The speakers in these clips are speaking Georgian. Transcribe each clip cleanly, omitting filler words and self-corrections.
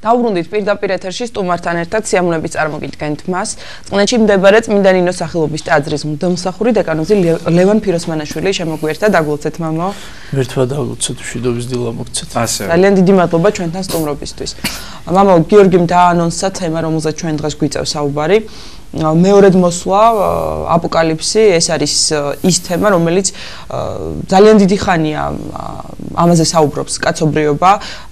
Დაუბრუნდით პირდაპირ ეთერში სტუმართან ერთად სიამოვნებით წარმოგიდგენთ მას. წყნეთში მდებარე წმინდა ნინოს სახელობის ტაძრის მღვდელმსახური დეკანოზი ლევან ფიროსმანაშვილი შემოგვიერთდა. დაგულოცეთ მამაო. ერთმა დაგულოცეთ, მშვიდობის დილა მოგცეთ. ძალიან დიდი მადლობა ჩვენთან სტუმრობისთვის. მამაო, გიორგიმ დაანონსა თემა, რომელზეც ჩვენ დღეს გვიწევს საუბარი. მეორედ მოსვლა აპოკალიფსი, ეს არის ის თემა, რომელიც ძალიან დიდი ხანია ამაზე საუბრობს კაცობრიობა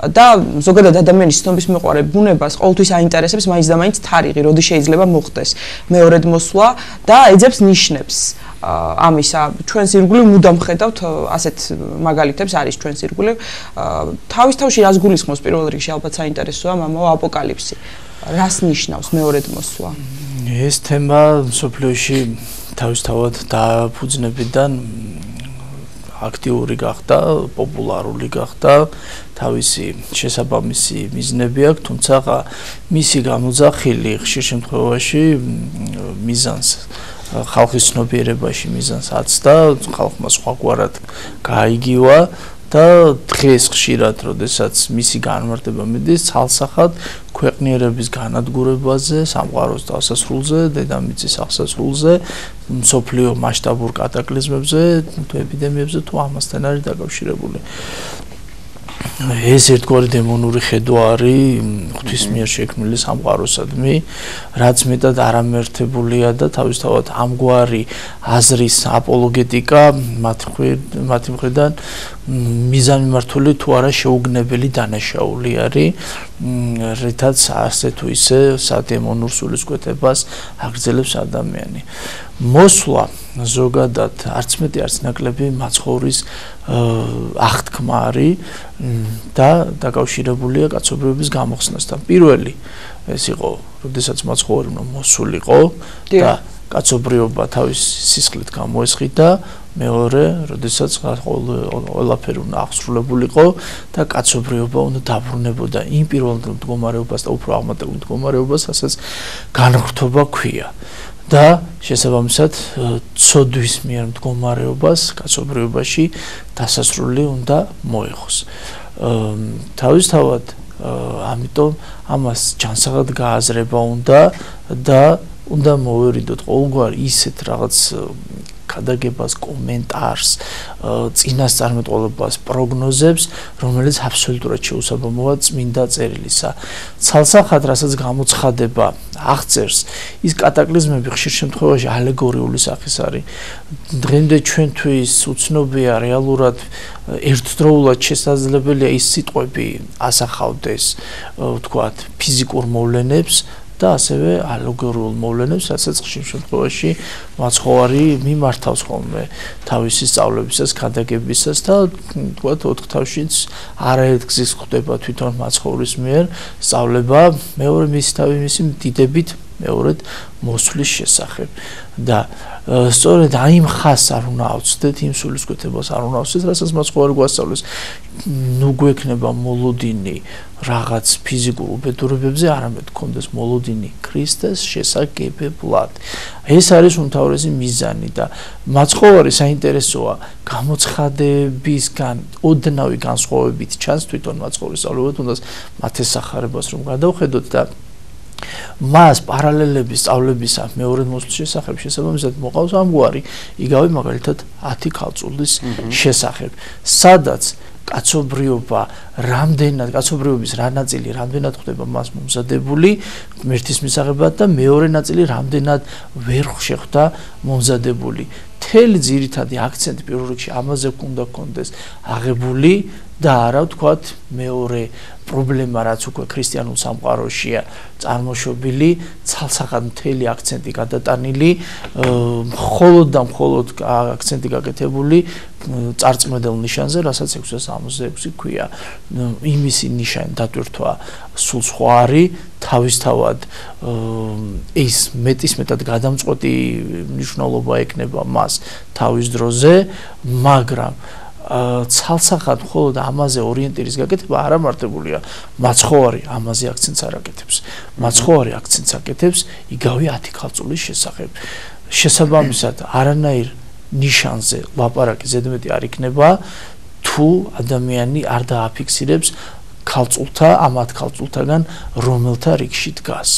და ზოგადად ადამიანის ცნობისმოყვარე ბუნებას ყოველთვის აინტერესებს მაინც და მაინც თარიღი, როდის შეიძლება მოხდეს მეორედ მოსვლა და ეძებს ნიშნებს. ამისა ჩვენს ირგვლივ მუდამ ხედავთ ასეთ მაგალითებს არის ჩვენს ირგვლივ. თავის თავში რას გულისხმობს პირველ რიგში ალბათ საინტერესოა მამაო აპოკალიფსი. რას ნიშნავს მეორედ მოსვლა? ეს თემა მსოფლიოში თავისთავად დაფუძნებიდან აქტიური გახდა, პოპულარული გახდა, თავისი შესაბამისი მიზნები აქვს, თუმცა მისი გამოძახილი ხშირ შემთხვევაში მიზანს ხალხის ცნობიერებაში მიზანს აცდა, ხალხმა სხვაგვარად გაიგივა და დღეს ხშირად, როდესაც მისი განმარტება მიდის ცალსახად ქვეყნიერების განადგურებაზე, სამყაროს დასასრულზე, დედამიწის აღსასრულზე, მსოფლიო მასშტაბურ კატაკლიზმებზე, თუ ეპიდემიებზე, თუ ამასთან არის დაკავშირებული. ეს ერთგვარი დემონური ხედვა არის ღვთის მიერ შექმნილი სამყაროსადმი, რაც მეტად არამერთებულია და თავისთავად ამგვარი აზრის აპოლოგეტიკა მათი მხრიდან მიზანმიმართული თუ არა შეუგნებელი დანაშაული არის, რითაც ასე თუ ისე სადემონურ სულისკვეთებას აგრძელებს ადამიანი. მოსვლა ზოგადად არც მეტი არც ნაკლები მაცხოვრის აღთქმა არის და დაკავშირებულია კაცობრიობის გამოხსნასთან. პირველი ეს იყო, როდესაც მაცხოვრი მოსულიყო და კაცობრიობა თავის სისხლით გამოესხიდა, მეორე, როდესაც ყველაფერი უნდა აღსრულებულიყო და კაცობრიობა უნდა დაბრუნებოდა იმ პირველ მდგომარეობას და უფრო აღმატებულ მდგომარეობას, რასაც განხრთობა ჰქვია. და შესაბამისად ცოდვის მიერ მდგომარეობას კაცობრიობაში დასასრული უნდა მოეხოს. თავისთავად ამიტომ ამას ჯანსაღად გააზრება უნდა და უნდა მოვერიდოთ ყოველგვარ ისეთ რაღაც გადაგებას, კომენტარს, წინასწარმეტყველებას, პროგნოზებს, რომელიც აბსოლუტურად შეუსაბამოა წმინდა წერილისა. ცალსახად, რასაც გამოცხადება აღწერს, ის კატაკლიზმები ხშირ შემთხვევაში ალეგორიული სახის არის. დღემდე ჩვენთვის უცნობია რეალურად ერთდროულად შესაძლებელია ის სიტყვები ასახავდეს, ვთქვათ, ფიზიკურ მოვლენებს და ასევე ალეგორიულ მოვლენებს, რასაც ხშირ შემთხვევაში მაცხოვარი მიმართავს ხოლმე თავისი სწავლებისას, გადაგებისას და ვთქვათ, ოთხთავშიც არაერთ გზის ხვდება თვითონ მაცხოვრის მიერ სწავლება მეორე მისი დიდებით მეორედ მოსვლის შესახებ. და სწორედ იმ ხაზს არ უნდა ავწდეთ, იმ სულისკვეთებას არ უნდა ავწდეთ, რასაც მაცხოვარი გვასწავლეს. ნუ გვექნება მოლოდინი რაღაც ფიზიკურ უბედურებებზე, არამედ გქონდეს მოლოდინი ქრისტეს შესაგებებლად. ეს არის უმთავრესი მიზანი და მაცხოვარი საინტერესოა გამოცხადებისგან ოდნავი განსხვავებით ჩანს თვითონ მაცხოვრის სწავლება, თუნდაც მათ ესახარებას რომ გადავხედოთ და მას პარალელების სწავლებისა მეორედ მოსვლის შესახებ შესაბამისად მოყავს ამგვარი იგავი მაგალითად 10 ქალწულის შესახებ, სადაც კაცობრიობის რა ნაწილი რამდენად ხდება მას მომზადებული ღმერთის მისაღებად და მეორე ნაწილი რამდენად ვერ შეხვდა მომზადებული. მთელი ძირითადი აქცენტი პირველ რიგში ამაზე უნდა გქონდეს აღებული და არა ვთქვათ მეორე პრობლემა, რაც უკვე ქრისტიანულ სამყაროშია წარმოშობილი, ცალსახად მთელი აქცენტი გადატანილი, მხოლოდ და მხოლოდ აქცენტი გაკეთებული წარწმედელ ნიშანზე, რასაც 666 ქვია. იმისი ნიშანი დატვირთვა სულ სხვა არის, თავისთავად ის მეტისმეტად გადამწყვეტი მნიშვნელობა ექნება მას თავის დროზე, მაგრამ ცალსახად მხოლოდ ამაზე ორიენტირის გაკეთება არ ამარტებულია. მაცხოვარი ამაზე აქცენტს არ აკეთებს. მაცხოვარი აქცენტს აკეთებს იგავი 10 ქალწულის შესახებ. შესაბამისად, არანაირ ნიშანზე ლაპარაკი ზედმეტი არ იქნება, თუ ადამიანი არ დააფიქსირებს ქალწულთა, ამათ ქალწულთაგან რომელთა რიგში დგას.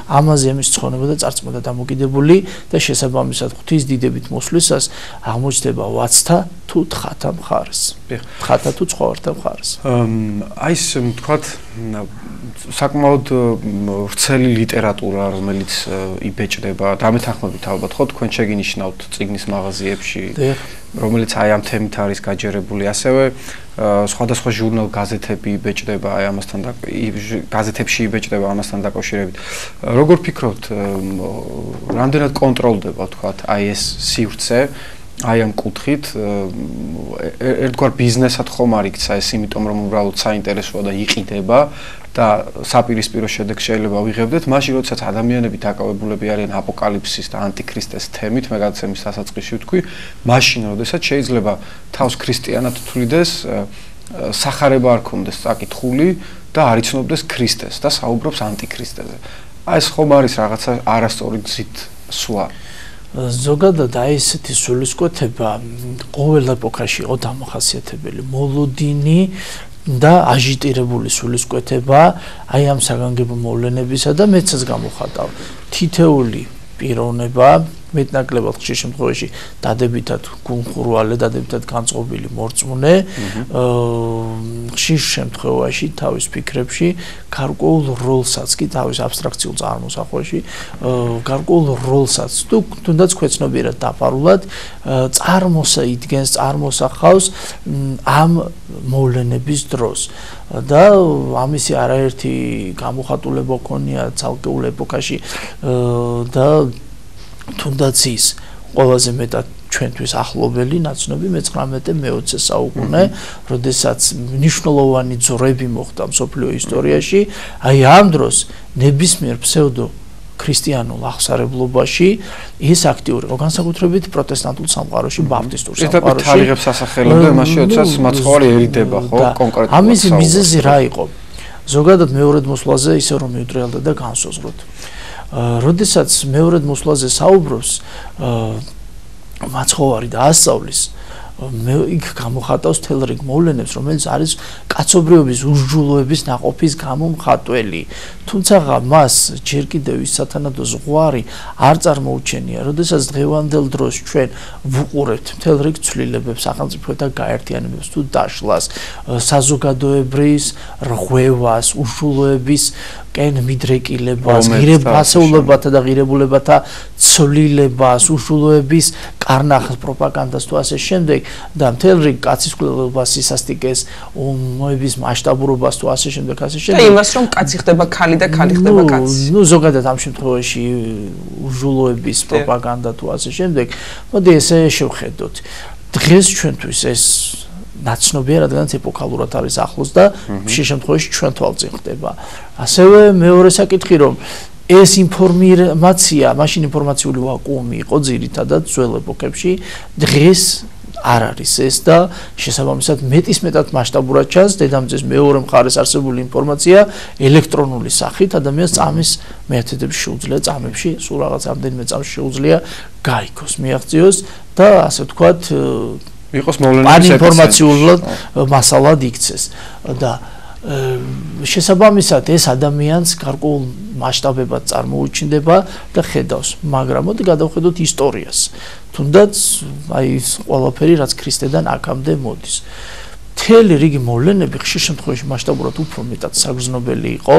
ამაზე ამის ცხონება და წარწმუნა დამოკიდებული და შესაბამისად ღვთის დიდებით მოსვლისას აღმოჩნდება 8-თა თუ 9-თა მხარეს. 9-თა თუ 9-თა მხარეს. აი ეს თქვათ საკმაოდ ვრცელი ლიტერატურა, რომელიც იბეჭდება, დამეთანხმებით ალბათ ხო თქვენ შეგინიშნავთ წიგნის მაღაზიებში, რომელიც აი ამ თემით არის გაჯერებული, ასევე სხვადასხვა ჟურნალ გაზეთები იბეჭდება აი ამასთან გაზეთებში იბეჭდება ამასთან დაკავშირებით. როგორ ფიქრობთ, რამდენად კონტროლდება თქვათ აი ეს სივრცე აი ამ კუთხით ერთგვარ ბიზნესად ხომ არ იქცა ეს, იმიტომ რომ უბრალოდ საინტერესოა და იყიდება და საპირისპირო შედეგს შეიძლება ვიღებდეთ, მაშინ როდესაც ადამიანები დაკავებულები არიან აპოკალიფსის და ანტიქრისტეს თემით, მე გადაცემის დასაწყისში ვთქვი, მაშინ როდესაც შეიძლება თავს ქრისტიანად თვლიდეს, სახარება არ ქონდეს საკითხული და არ იცნობდეს ქრისტეს და საუბრობს ანტიქრისტეზე. აი ეს ხომ არის რაღაცა არასწორი გზით სვლა. ზოგადად აი ესეთი სულისკვეთება ყოველ ეპოქაში იყო დამახასიათებელი, მოლოდინი და აჟიტირებული სულისკვეთება აი ამ საგანგებო მოვლენებისა და მეცაც გამოხატავ თითეული პიროვნება მეტნაკლებად ხშირ შემთხვევაში დადებითად გულმხურვალე, დადებითად განწყობილი მორწმუნე ხშირ შემთხვევაში თავის ფიქრებში გარკვეულ როლსაც კი თავის აბსტრაქციულ წარმოსახვეში გარკვეულ როლსაც თუ თუნდაც ქვეცნობიერად დაფარულად წარმოსიდგენს, წარმოსახავს ამ მოვლენების დროს და ამისი არაერთი გამოხატულება ქონია ცალკეულ ეპოქაში და თუნდაც ის ყველაზე მეტად ჩვენთვის ახლობელი ნაცნობი მე-19-მე-20 საუკუნე, როდესაც მნიშვნელოვანი ძრები მოხდა მსოფლიო ისტორიაში, აი ამ დროს ნებისმიერ ფსევდო ქრისტიანულ აღსარებლობაში ის აქტიური იყო, განსაკუთრებით პროტესტანტულ სამყაროში, ბაპტისტურ სამყაროში. თარიღებს ასახელებდა, მაშინ როდესაც მაცხოვარი ერიდება, ხო, კონკრეტულად. ამისი მიზეზი რა იყო? ზოგადად მეორედ მოსვლაზე ისე რომ მივტრიალდა და განსაზღვროთ. როდესაც მეორედ მოსვლაზე საუბრობს მაცხოვარი და ასწავლის იქ გამოხატავს თელ რიგ მოვლენებს, რომელიც არის კაცობრიობის უსჯულოების ნაყოფის გამომხატველი. თუმცა მას ჯერ კიდევ ის სათანადო ზღვარი არ წარმოუჩენია, როდესაც დღევანდელ დროს ჩვენ ვუყურებთ თელ რიგ ცვლილებებს, სახელმწიფოთა გაერთიანებებს თუ დაშლას, საზოგადოებრივ რღვევას, უსჯულოების კენ მიდრეკილებას, ღირებასეულებათა და ღირებულებათა ცვლილებას, უშულოების კარნახს, პროპაგანდას თუ ასე შემდეგ და მთელ რიგ კაცისყლობას, სისასტიკეს, ომების მასშტაბურობას თუ ასე შემდეგ, ასე შემდეგ. და იმას რომ კაცი ხდება ქალი და ქალი ხდება კაცი. ნუ ზოგადად ამ შემთხვევაში უშულოების პროპაგანდა თუ ასე შემდეგ, მოდი ესე შევხედოთ. დღეს ჩვენთვის ეს ნაცნობია, რადგანაც ეპოქალურად არის ახლოს და ხშირ შემთხვევაში ჩვენ თვალწინ ხდება. ასევე მეორე საკითხი რომ ეს ინფორმაცია, მაშინ ინფორმაციული ვაკუუმი იყო ძირითადად ძველ ეპოქებში, დღეს არ არის ეს და შესაბამისად მეტისმეტად მასშტაბურად ჩანს დედამიწის მეორე მხარეს არსებული ინფორმაცია ელექტრონული სახით ადამიანს წამის მეთოდებში შეუძლია წამებში სულ რაღაც ამდენიმე წამში შეუძლია გაიქოს, მიაღწიოს და ასე ვთქვათ იყოს მოვლენების ინფორმაციულად მასალად იქცეს და შესაბამისად ეს ადამიანს გარკვეულ მასშტაბებად წარმოუჩნდება და ხედავს, მაგრამ მოდი გადავხედოთ ისტორიას. თუნდაც აი ეს ყველაფერი რაც ქრისტედან აქამდე მოდის. მთელი რიგი მოვლენები ხშირ შემთხვევაში მასშტაბურად უფრო მეტად საგრძნობელი იყო.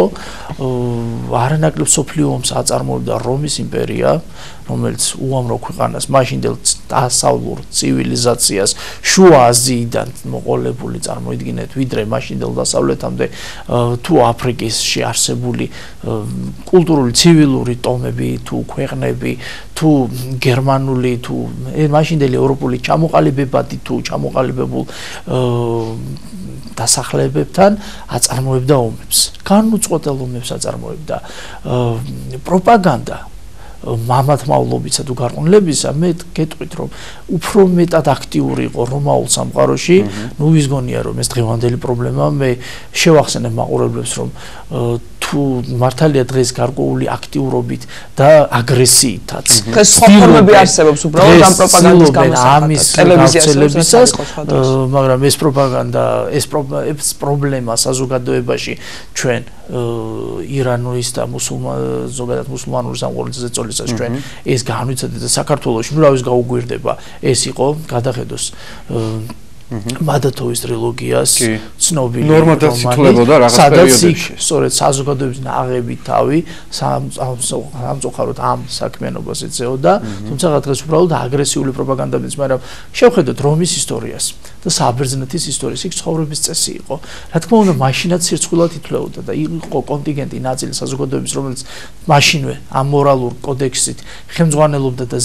არანაკლებ სოფლიო ომს აწარმოებდა რომის იმპერია, რომელიც უამრავ ქვეყანას მაშინდელ დასავლურ ცივილიზაციას შუა აზიიდან მოყოლებული წარმოიდგინეთ, ვიდრე მაშინდელ დასავლეთამდე თუ აფრიკაში არსებული კულტურული ცივილური ტომები თუ ქვეყნები თუ გერმანული თუ მაშინდელი ევროპული ჩამოყალიბებადი თუ ჩამოყალიბებულ დასახლებებთან აწარმოებდა ომებს. განუწყვეტელ ომებს აწარმოებდა. პროპაგანდა მამათმავლობისა თუ გარყვნილებისა მე გეტყვით რომ უფრო მეტად აქტიური იყო რომაულ სამყაროში, ნუ ვიზგონია რომ ეს დღევანდელი პრობლემა, მე შევახსენებ მაყურებლებს რომ თუ თუ მართალია დღეს გარკვეული აქტიურობით და აგრესიითაც ეს სხვა ფორმები არსებობს უბრალოდ ამ პროპაგანდის გამოსახატად ტელევიზიასთან, მაგრამ ეს პროპაგანდა, ეს პრობლემა საზოგადოებაში ჩვენ ირანის და ზოგადად მუსულმანური სამყაროზე წოლისას ჩვენ ეს განვიცადეთ და საქართველოში ნუ რა ის გაუგვირდება ეს იყო გადახედოს მადათოვის ტრილოგიას ცნობილი რომანი, სადაც სწორედ საზოგადოების ნაღები თავი სამწუხაროდ ამ საქმიანობას ეწეოდა, თუმცა დღეს უბრალოდ აგრესიული პროპაგანდით, მაგრამ შევხედოთ რომის ისტორიას და საბერძნეთის ისტორიის, იქ ცხოვრების წესი იყო. რა თქმა უნდა, მაშინაც სირცხვილად ითვლებოდა და იყო კონტინგენტი ნაწილი საზოგადოების, რომელიც მაშინვე ამ მორალურ კოდექსით ხელმძღვანელობდა და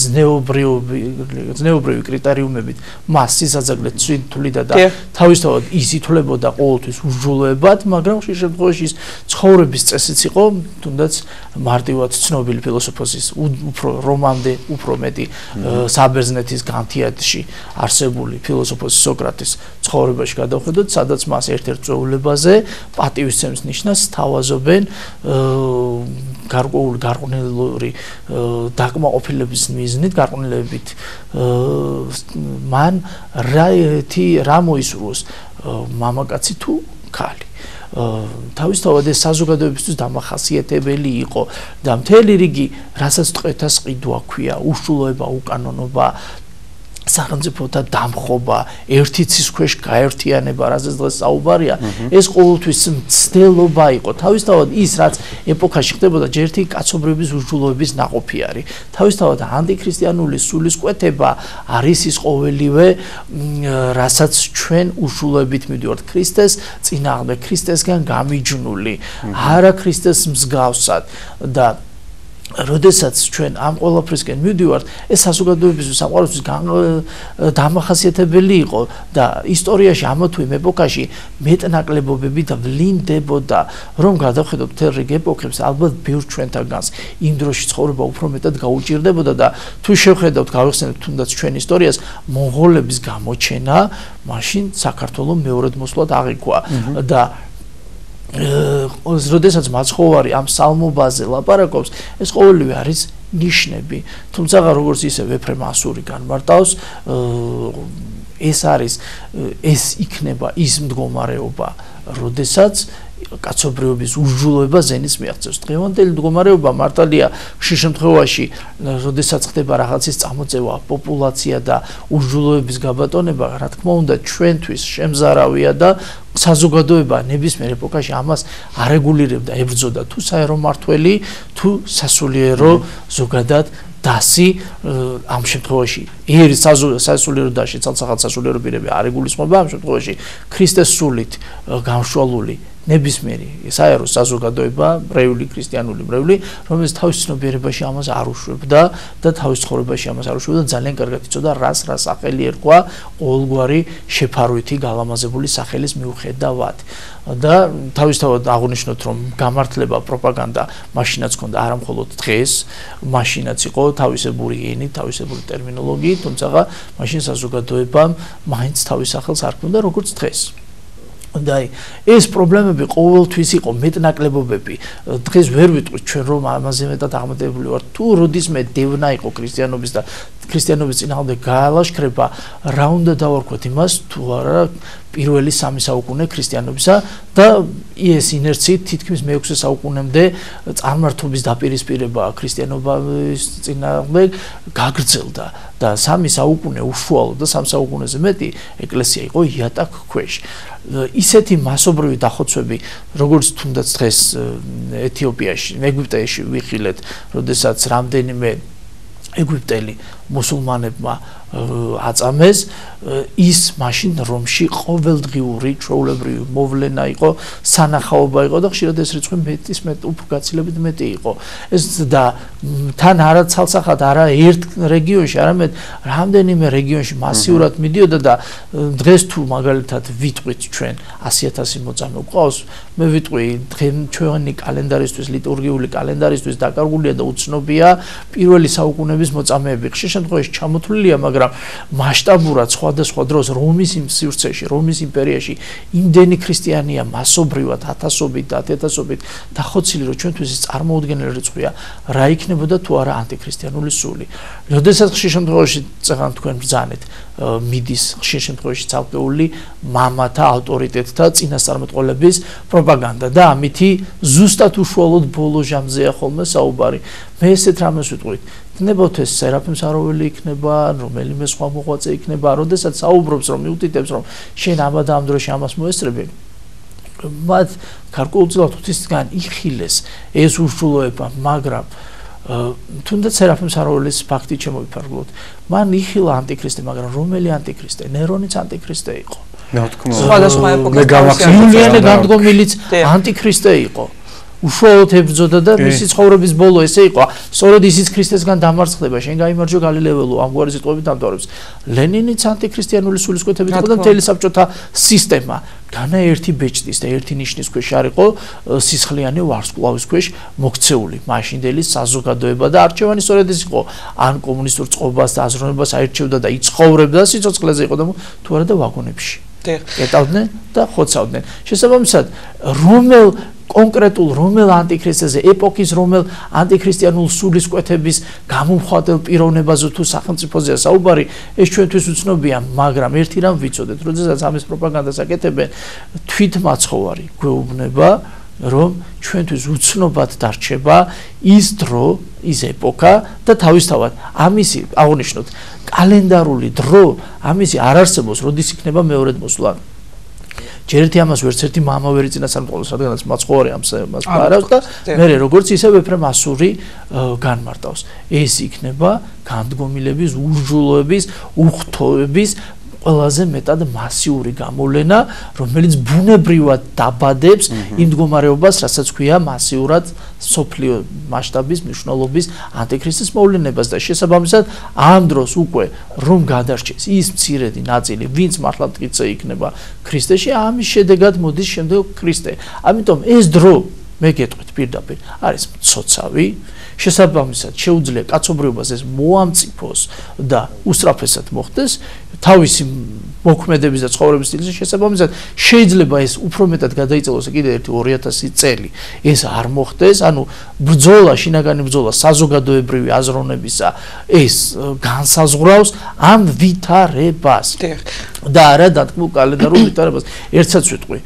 ზნეობრივი კრიტერიუმებით მას სიზაძაგლეთ თვლიდა და თავისთავად ის ითვლებოდა ყოველთვის უსჯულოებად, მაგრამ ხშირ შემთხვევაში ის ცხოვრების წესიც იყო, თუნდაც მარტივად ცნობილი ფილოსოფოსის უფრო რომამდე უფრო მეტი საბერძნეთის განთიადში არსებული ფილოსოფოსი სოკრატეს ცხოვრებაში გადავხედოთ, სადაც მას ერთ-ერთ წვეულებაზე პატივისცემის ნიშნას თავაზობენ გარყვნილური დაკმაყოფილების მიზნით, გარყვნილებით მან რა მოისურვოს მამაკაცი თუ ქალი. თავისთავად ეს საზოგადოებისთვის დამახასიათებელი იყო და მთელი რიგი რასაც ტყვეთას ყიდვა ქვია, უშულოება, უკანონობა, სახელმწიფოთა დამხობა, ერთი ცის ქვეშ გაერთიანება, რაზეც დღეს საუბარია, ეს ყოველთვის მცდელობა იყო. თავისთავად ის, რაც ეპოქაში ხდებოდა, ჯერ ერთი კაცობრიობის უშულოების ნაყოფი არის. თავისთავად ანტიქრისტიანული სულისკვეთება არის ის ყოველივე, რასაც ჩვენ უშულოებით მივდივართ ქრისტეს წინააღმდეგ, ქრისტესგან გამიჯნული, არა ქრისტეს მსგავსად და როდესაც ჩვენ ამ ყველაფრისკენ მივდივართ, ეს საზოგადოების სამყაროსთვის დამახასიათებელი იყო და ისტორიაში ამა თუ იმ ეპოქაში მეტნაკლებობები და ვლინდებოდა, რომ გადავხედოთ მთელ რიგ ეპოქებს, ალბათ ბევრ ჩვენთაგანს იმ დროში ცხოვრება უფრო მეტად გაუჭირდებოდა და თუ შევხედავთ, გავიხსენებთ თუნდაც ჩვენ ისტორიას, მონღოლების გამოჩენა, მაშინ საქართველოს მეორედ მოსვლად აღიქვა და როდესაც მაცხოვარი ამ სალმობაზე ლაპარაკობს, ეს ყოველივე არის ნიშნები. თუმცა როგორც ისე ვეფრემ ასური განმარტავს, ეს იქნება ის მდგომარეობა, როდესაც კაცობრიობის უსჯულოება ზენის მიაღწევს. დღევანდელი მდგომარეობა მართალია ხშირ შემთხვევაში, როდესაც ხდება რაღაცის წამოწევა, პოპულაცია და უსჯულოების გაბატონება, რა თქმა უნდა, ჩვენთვის შემზარავია და საზოგადოება ნებისმიერ ეპოქაში ამას არეგულირებდა, ებრძოდა თუ საერო მართველი, თუ სასულიერო ზოგადად დასი ამ შემთხვევაში ერის სასულიერო დასში ცალსახად სასულიერო პირები არ იგულისხმება ამ შემთხვევაში ქრისტეს სულით გამშვალული ნებისმიერი საერო საზოგადოება, მრევლი, ქრისტიანული მრევლი, რომელიც თავის ცნობიერებაში ამას არ უშვებდა და თავის ცხოვრებაში ამას არ უშვებდა, ძალიან კარგად იცოდა რას სახელი ერქვა ყოველგვარი შეფარვითი გალამაზებული სახელის მიუხედავად. და თავისთავად აღნიშნოთ, რომ გამართლება პროპაგანდა მაშინაც ჰქონდა არა მხოლოდ დღეს, მაშინაც იყო თავისებური ენით, თავისებური ტერმინოლოგიით, თუმცა მაშინ საზოგადოებამ მაინც თავის სახელს არ ჰქონდა როგორც დღეს. და ეს პრობლემები ყოველთვის იყო მეტნაკლებობები. დღეს ვერ ვიტყვით ჩვენ რომ ამაზე მეტად აღმატებული ვართ. თუ როდისმე დევნა იყო ქრისტიანობის და ქრისტიანობის წინააღმდეგ გაალაშქრება, რა უნდა დავარქვათ იმას, თუ არა პირველი 3 საუკუნე ქრისტიანობისა და ეს ინერციით თითქმის მე-6 საუკუნემდე წარმართობის დაპირისპირება ქრისტიანობის წინააღმდეგ გაგრძელდა და 3 საუკუნე უშუალოდ და 3 საუკუნეზე მეტი ეკლესია იყო იატაკ ქვეშ. ისეთი მასობრივი დახოცვები, როგორც თუნდაც დღეს ეთიოპიაში, ეგვიპტეში ვიხილეთ, როდესაც რამდენიმე ეგვიპტელი მუსულმანებმა აწამეს, ის მაშინ რომში ყოველდღიური ჩვეულებრივი მოვლენა იყო, სანახაობა იყო და ხშირად ეს რიცხვი მეტის მეტ უფრო გაცილებით მეტი იყო. ეს და თან არა ცალსახად, არა ერთ რეგიონში, არამედ რამდენიმე რეგიონში მასიურად მიდიოდა და დღეს თუ მაგალითად ვიტყვით ჩვენ 100,000 მოწამე გვყავს, მე ვიტყვი ჩვენი კალენდარისთვის, ლიტურგიული კალენდარისთვის დაკარგულია და უცნობია პირველი საუკუნეების მოწამეები. ხშირ შემთხვევაში ჩამოთვლილია, მაგრამ მასშტაბურად სხვადასხვა დროს რომის სივრცეში, რომის იმპერიაში იმდენი ქრისტიანია მასობრივად, ათასობით და ათასობით დახოცილი, რომ ჩვენთვის ეს წარმოუდგენელი რიცხვია, რა იქნებოდა თუ არა ანტიქრისტიანული სული. როდესაც ხშირ შემთხვევაში წეგან თქვენ ბრძანეთ მიდის ხშირ შემთხვევაში ცალკეული მამათა ავტორიტეტთა წინასწარმეტყველების პროპაგანდა და ამითი ზუსტად უშუალოდ ბოლო ჟამზეა ხოლმე საუბარი. მე ესეთ რამეს ვიტყვით. იქნებოთ ეს სერაფიმ საროველი იქნება, რომელიმე სხვა მოღვაწე იქნება, როდესაც საუბრობს რომ მიუთითებს რომ შენ ამა და ამ დროში ამას მოესწრები, მათ გარკვეულწილად ღვთისგან იხილეს ეს უშუალოება, მაგრამ თუნდაც სერაფიმ საროველის ფაქტი შემოვიფარგლოთ. მან იხილა ანტიქრისტე, მაგრამ რომელი ანტიქრისტე? ნერონიც ანტიქრისტე იყო. სხვადასხვა ეპოქაში იულიანე განდგომილიც ანტიქრისტე იყო. უშუალოდ ებრძოდა და მისი ცხოვრების ბოლო ესე იყო. სწორედ ისიც ქრისტესგან დამარცხდება, შენ გაიმარჯვე გალილეველო, ამგვარი სიტყვებით ამთავრებს. ლენინიც ანტიქრისტიანული სულისკვეთებით იყო და მთელი საბჭოთა სისტემა განა ერთი ბეჭდის და ერთი ნიშნის ქვეშ არისო სისხლიანი ვარსკვლავის ქვეშ მოქცეული. მაშინდელი საზოგადოება და არჩევანი სწორედ ეს იყო. ან კომუნისტურ წყობას და აზროვნებას აირჩევდა და იცხოვრებდა სიცოცხლეზე იყო და თუ არა და ვაგონებში. ეტავდნენ და ხოცავდნენ. შესაბამისად, კონკრეტულ რომელ ანტიქრისტეზე, ეპოქის რომელ ანტიქრისტიანულ სულისკვეთების გამომხატველ პიროვნებაზე თუ სახელმწიფოზეა საუბარი, ეს ჩვენთვის უცნობია, მაგრამ ერთი რამ ვიცოდეთ, როდესაც ამის პროპაგანდას აკეთებენ, თვითმაცხოვარი გვეუბნება, რომ ჩვენთვის უცნობად დარჩება ის დრო, ის ეპოქა და თავისთავად ამისი აღნიშნოთ კალენდარული დრო, ამისი არ არსებობს, როდის იქნება მეორედ მოსვლა. ჯერ ერთი ამას ვერც ერთი მამა ვერ იწინა სამწუხაროს, რადგანაც მაცხოვარი ამას პარავს და მე როგორც ისევ ეფრემ ასური განმარტავს. ეს იქნება განდგომილების, ურჟულოების, უხთოების ყველაზე მეტად მასიური გამოვლენა, რომელიც ბუნებრივად დაბადებს იმ მდგომარეობას, რასაც ქვია მასიურად სოფლიო მასშტაბის მნიშვნელობის ანტიქრისტის მოვლენებას და შესაბამისად ამ დროს უკვე რომ გადარჩეს ის მცირედი ნაწილი, ვინც მართლა მტკიცე იქნება ქრისტეში, ამის შედეგად მოდის შემდეგ ქრისტე. ამიტომ ეს დრო მე გეტყვით პირდაპირ არის მცოცავი. შესაბამისად შეუძლია კაცობრიობას ეს მოამწიფოს და უსწრაფესად მოხდეს თავისი მოქმედების და ცხოვრების სტილის შესაბამისად შეიძლება ეს უფრო მეტად გადაიწელოს კიდევ ერთი 2000 წელი ეს არ მოხდეს ანუ ბრძოლა შინაგანი ბრძოლა საზოგადოებრივი აზროვნებისა ეს განსაზღვრავს ამ ვითარებას და არა დათმულ კალენდარულ ვითარებას ერთსაც ვიტყვი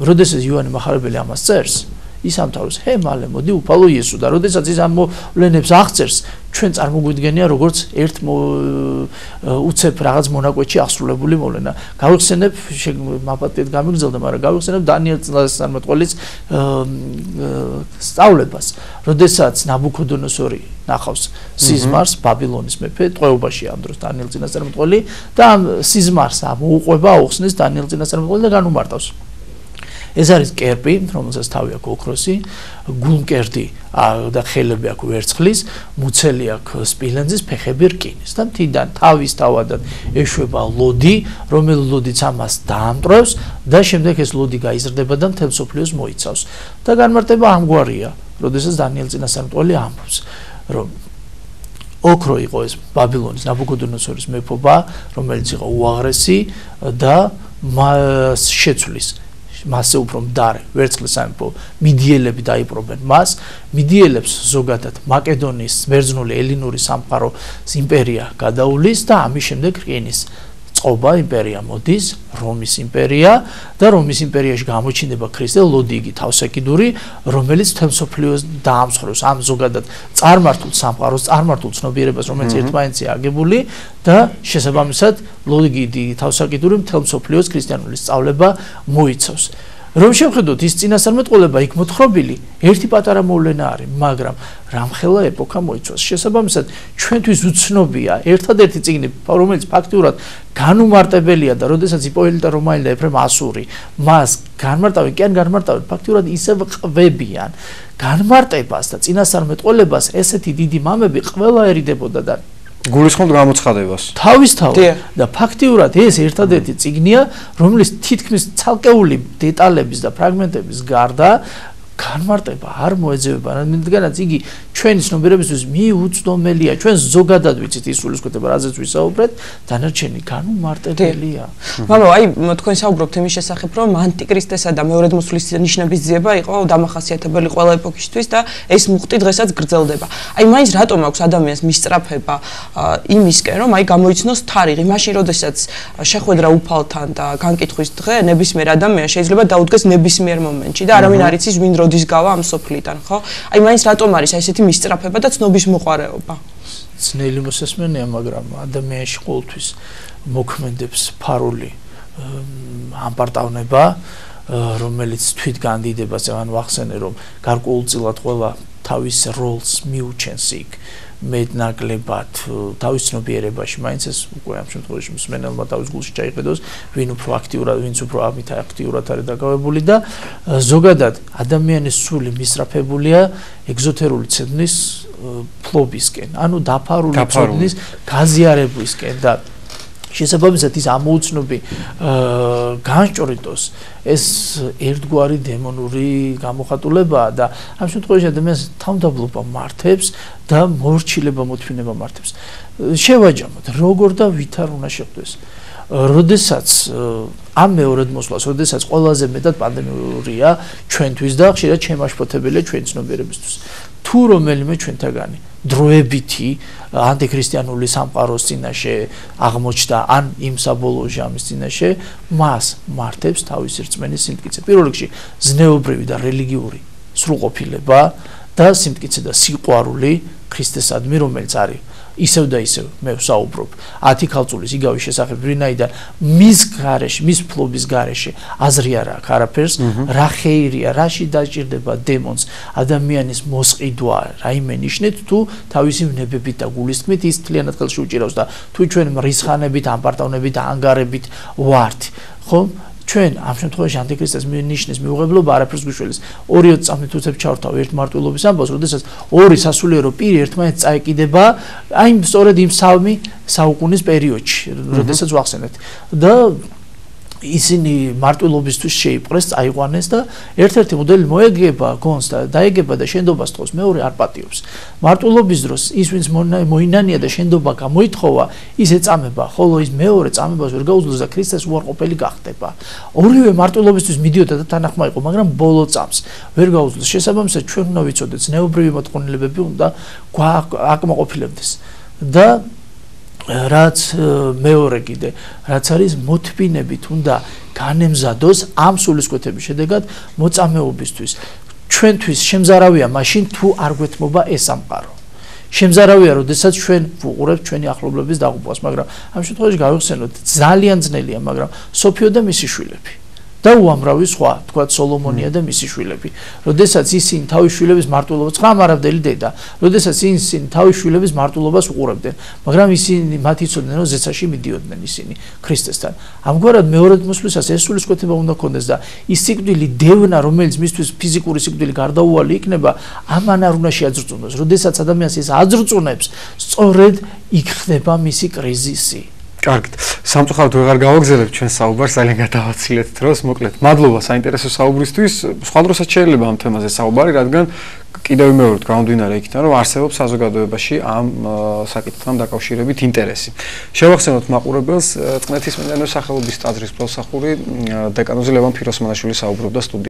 როდესაც იოანე მახარებელი ამას წერს ის ამთავრებს ჰე მალე მოდი უფალო იესო და როდესაც ის ამ მოვლენებს აღწერს ჩვენ წარმოგვიდგენია როგორც ერთ უცებ რაღაც მონაკვეთში აღსრულებული მოვლენა გავიხსენებ მაპატიეთ გამიგზელდა მაგრამ გავიხსენებ დანიელ წინასწარმეტყველის სწავლებას როდესაც ნაბუქოდონოსორი ნახავს სიზმარს ბაბილონის მეფე ტყვეობაში ამ დროს დანიელ წინასწარმეტყველი და ამ სიზმარს მოუყვება აუხსნის დანიელ წინასწარმეტყველი და განუმარტავს ეს არის კერპი, რომელსაც თავი აქვს ოქროსი, გულმკერდი და ხელები აქვს ვერცხლის, მუცელი აქვს სპილენძის, ფეხები რკინის და მთიდან თავისთავადად ეშვება ლოდი, რომელიც ლოდიც ამას დაამტვრევს და შემდეგ ეს ლოდი გაიზრდება და მთელ სოფლიოს მოიცავს. და განმარტება ამგვარია, როდესაც დანიელ წინასწარმეტყველი ამბობს, რომ ოქრო იყო ეს ბაბილონის ნაბუქოდონოსორის მეფობა, რომელიც იყო უაღრესი და შეცვლის მასე უფრო მდარე ვერცხლის სამეფო მიდიელები დაიპყრობენ მას მიდიელებს ზოგადად მაკედონიის ბერძნული ელინური სამყაროს იმპერია გადაულის და ამის შემდეგ რკინის წყობა იმპერია მოდის რომის იმპერია და რომის იმპერიაში გამოჩნდება ქრისტე ლოდი იგი თავსაკიდური რომელიც მთელ სოფლიოს დაამსხვრევს ამ ზოგადად წარმართულ სამყაროს წარმართულ ცნობიერებას რომელიც ერთმანეთზე აგებული და შესაბამისად ლოდი თავსაკიდური მთელ სოფლიოს ქრისტიანული სწავლება მოიცავს რომ შევხედოთ ის წინასწარმეტყველება იქ მოთხრობილი ერთი პატარა მოვლენა არის მაგრამ რამხელა ეპოქა მოიცავს შესაბამისად ჩვენთვის უცნობია ერთადერთი წიგნი რომელიც ფაქტიურად განუმარტებელია და როდესაც იპოლიიტა რომაელი და ეფრემ ასური მას განმარტავენ კი ან განმარტავენ ფაქტიურად ისევ ყვებიან განმარტებას და წინასწარმეტყველებას ესეთი დიდი მამები ყველა ერიდებოდა და გულისხმობ გამოცხადებას. თავისთავად და ფაქტიურად ეს ერთადერთი წიგნია, რომლის თითქმის ცალკეული დეტალების და ფრაგმენტების გარდა განმარტება არ მოეძებება, რადგანაც იგი ჩვენი ცნობიერებისთვის მიუწვდომელია, ჩვენ ზოგადად ვიცით ის სულისკვეთება, რაზეც ვისაუბრეთ, დანარჩენი განმარტებელია. მამო, აი თქვენ საუბრობთ იმის შესახებ, რომ ანტიკრისტესა და მეორედ მოსვლის ნიშნების ძიება იყო დამახასიათებელი ყველა ეპოქისთვის და ეს მუხტი დღესაც გრძელდება. აი მაინც რატომ აქვს ადამიანს მისწრაფება იმისკენ, რომ აი გამოიცნოს თარიღი, მაშინ როდესაც შეხვედრა უფალთან და განკითხვის დღე ნებისმიერ ადამიანს შეიძლება დაუდგეს ნებისმიერ მომენტში და არავინ არ იცის ვინ როდის გავა ამ სოფლიდან, ხო? აი მაინც რატომ არის აი ესეთი მისწრაფება და ცნობის მოყარეობა? ძნელი მოსასმენია, მაგრამ ადამიანში ყოველთვის მოქმედებს ფარული ამპარტავნება, რომელიც თვით განდიდებას ან ვახსენე, რომ გარკვეულწილად ყველა თავის როლს მიუჩენს იქ მეტნაკლებად თავის ცნობიერებაში, მაინც ეს უკვე ამ შემთხვევაში მსმენელმა თავის გულში ჩაიხედოს, ვინ უფრო აქტიურად, ვინც უფრო ამით აქტიურად არის დაკავებული და ზოგადად ადამიანის სული მისწრაფებულია ეგზოთერული ცოდნის ფლობისკენ, ანუ დაფარული ცოდნის გაზიარებისკენ და შესაბამისად ის ამოუცნობი განსჭრიტოს ეს ერთგვარი დემონური გამოხატულებაა და ამ შემთხვევაში ადამიანს თავმდაბლობა მართებს და მორჩილება მოთმინება მართებს. შევაჯამოთ, როგორ და ვითარ უნდა შეხვდეს. როდესაც ამ მეორედ მოსვლას, როდესაც ყველაზე მეტად პანდემიურია ჩვენთვის და ხშირად შემაშფოთებელია ჩვენი ცნობიერებისთვის. თუ რომელიმე ჩვენთაგანი დროებითი ანტიქრისტიანული სამყაროს წინაშე აღმოჩნდა ან იმ საბოლოო ჟამის წინაშე, მას მართებს თავისი რწმენის სიმტკიცე. პირველ რიგში ზნეობრივი და რელიგიური სრულყოფილება და სიმტკიცე და სიყვარული ქრისტესადმი, რომელიც არის ისევ და ისევ მე ვსაუბრობ 10 ქალწულის იგავი შესახებ, ვინაიდან მის გარეშე, მის ფლობის გარეშე აზრი არ აქვს არაფერს, რა ხეირია, რაში დაჭირდება დემონს ადამიანის მოსყიდვა, რაიმე ნიშნით თუ თავისი ვნებებით და გულისხმით ის თლიანად ხელში უჭირავს და თუ ჩვენ მრისხანებით, ამპარტავნებით, ანგარებით ვართ, ხო? ჩვენ ამ შემთხვევაში ანტიქრისტეს ნიშნის მიუღებლობა არაფერს გვიშველის. 2 წამითუცებ ჩავრთავ ერთ მარტვილობის ამბავს, როდესაც ორი სასულიერო პირი ერთმანეთს წაეკიდება, აი სწორედ იმ სამი საუკუნის პერიოდში, როდესაც ვახსენეთ. და ისინი მარტვილობისთვის შეიპყრეს, წაიყვანეს და ერთ-ერთი მოდელი მოეგება გონს და დაეგება და შენდობას თხოვს, მეორე არ პატიობს. მარტვილობის დროს ის ვინც მოინანია და შენდობა გამოითხოვა, ის ეწამება, ხოლო ის მეორე წამებას ვერ გაუძლოს და ქრისტეს უარყოფელი გახდება. ორივე მარტვილობისთვის მიდიოდა და თანახმა იყო, მაგრამ ბოლო წამს ვერ გაუძლოს. შესაბამისად ჩვენ უნდა ვიცოდეთ, ზნეობრივი მოთხოვნილებები უნდა აკმაყოფილებდეს. და რაც მეორე კიდე, რაც არის მოთმინებით უნდა განემზადოს ამ სულისკვეთების შედეგად მოწამეობისთვის. ჩვენთვის შემზარავია მაშინ თუ არ გვეთმობა ეს სამყარო. შემზარავია, როდესაც ჩვენ ვუყურებთ ჩვენი ახლობლების დაღუპვას, მაგრამ ამ შემთხვევაში გავიხსენოთ, ძალიან ძნელია, მაგრამ სოფიო და მისი შვილები და უამრავი სხვა, თქვათ სოლომონია და მისი შვილები. როდესაც ისინი თავის შვილების მარტვილობას, სხვა მარაბდელი დედა, როდესაც ისინი თავის შვილების მარტვილობას უყურებდნენ, მაგრამ ისინი მათ იცოდნენ, რომ ზეცაში მიდიოდნენ ისინი ქრისტესთან. ამგვარად მეორედ მოსვლისას ეს სულისკვეთება უნდა ქონდეს და ის სიკვდილი დევნა, რომელიც მისთვის ფიზიკური სიკვდილი გარდაუვალი იქნება, ამან არ უნდა შეაძრწუნოს. როდესაც ადამიანს ეს აძრწუნებს, სწორედ იქ ხდება მისი კრიზისი. კარგით. სამწუხაროდ ვეღარ გავაგზავნებთ ჩვენ საუბარს, ძალიან გადავაცილეთ დროს, მოკლედ. მადლობა საინტერესო საუბრისთვის. სხვა დროსაც შეიძლება ამ თემაზე საუბარი, რადგან კიდევ ვიმეორებთ გამომდინარე იქიდან, რომ არსებობს საზოგადოებაში ამ საკითხთან დაკავშირებით ინტერესი. შევახსენოთ მაყურებელს, წყნეთის მედიანოს სახელობის ტაძრის პროფესორი დეკანოზი ლევან ფიროსმანაშვილი საუბრობდა სტუდიაში.